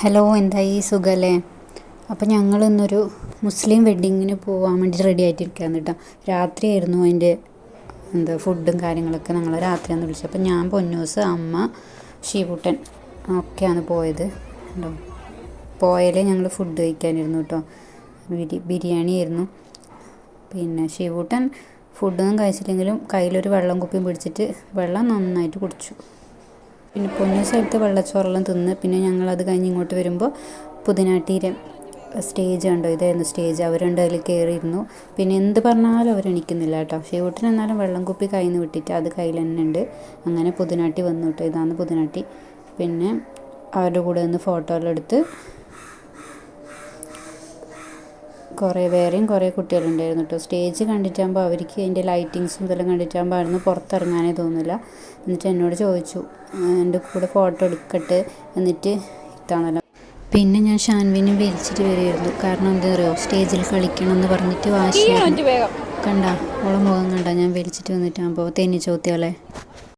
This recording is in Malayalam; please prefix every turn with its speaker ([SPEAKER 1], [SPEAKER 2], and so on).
[SPEAKER 1] ഹലോ, എന്തായി സുഖമല്ലേ? അപ്പോൾ ഞങ്ങൾ ഇന്നൊരു മുസ്ലിം വെഡ്ഡിങ്ങിന് പോകാൻ വേണ്ടി റെഡി ആയിട്ടിരിക്കുകയാണ് കേട്ടോ. രാത്രിയായിരുന്നു അതിൻ്റെ ഫുഡും കാര്യങ്ങളൊക്കെ. ഞങ്ങൾ രാത്രിയാണ് വിളിച്ചത്. അപ്പോൾ ഞാൻ, പൊന്നൂസ്, അമ്മ, ഷീബൂട്ടൻ ഒക്കെയാണ് പോയത് കേട്ടോ. പോയാലേ ഞങ്ങൾ ഫുഡ് കഴിക്കാനിരുന്നു കേട്ടോ. ബിരിയാണി ആയിരുന്നു. പിന്നെ ഷീബൂട്ടൻ ഫുഡൊന്നും കഴിച്ചില്ലെങ്കിലും കയ്യിലൊരു വെള്ളം കുപ്പിയും പിടിച്ചിട്ട് വെള്ളം നന്നായിട്ട് കുടിച്ചു. പിന്നെ പൊന്നൂസ് എടുത്ത് വെള്ളച്ചോറെല്ലാം തിന്ന്. പിന്നെ ഞങ്ങളത് കഴിഞ്ഞ് ഇങ്ങോട്ട് വരുമ്പോൾ പുതിനാട്ടീരെ സ്റ്റേജ് കണ്ടോ, ഇതായിരുന്നു സ്റ്റേജ്. അവരുണ്ട്, അതിൽ കയറിയിരുന്നു. പിന്നെ എന്ത് പറഞ്ഞാലും അവരെണിക്കുന്നില്ല കേട്ടോ. ഷീബൂട്ടൻ എന്നാലും വെള്ളം കുപ്പി കയ്യിൽ നിന്ന് വിട്ടിട്ട് അത് കയ്യിൽ തന്നെ ഉണ്ട്. അങ്ങനെ പുതിനാട്ടി വന്നു കേട്ടോ. ഇതാണ് പുതിനാട്ടി. പിന്നെ അവരുടെ കൂടെ നിന്ന് ഫോട്ടോ എല്ലാം എടുത്ത്. വേറെയും കുറേ കുട്ടികളുണ്ടായിരുന്നു കേട്ടോ. സ്റ്റേജ് കണ്ടിട്ടാകുമ്പോൾ അവർക്ക് അതിൻ്റെ ലൈറ്റിങ്സും ഇതെല്ലാം കണ്ടിട്ടാകുമ്പോൾ അവിടുന്ന് പുറത്തിറങ്ങാനേ തോന്നില്ല. എന്നിട്ട് എന്നോട് ചോദിച്ചു, എൻ്റെ കൂടെ ഫോട്ടോ എടുക്കട്ടെ, എന്നിട്ട് ഇത്താണല്ലോ. പിന്നെ ഞാൻ ഷാൻവിനെ വിളിച്ചിട്ട് വരുമായിരുന്നു. കാരണം എന്താ പറയുക, സ്റ്റേജിൽ കളിക്കണം എന്ന് പറഞ്ഞിട്ട് വാശി. കണ്ട ഓളെ മുഖം കണ്ട ഞാൻ വലിച്ചിട്ട് വന്നിട്ടാകുമ്പോൾ തെന്നി ചോദ്യമല്ലേ.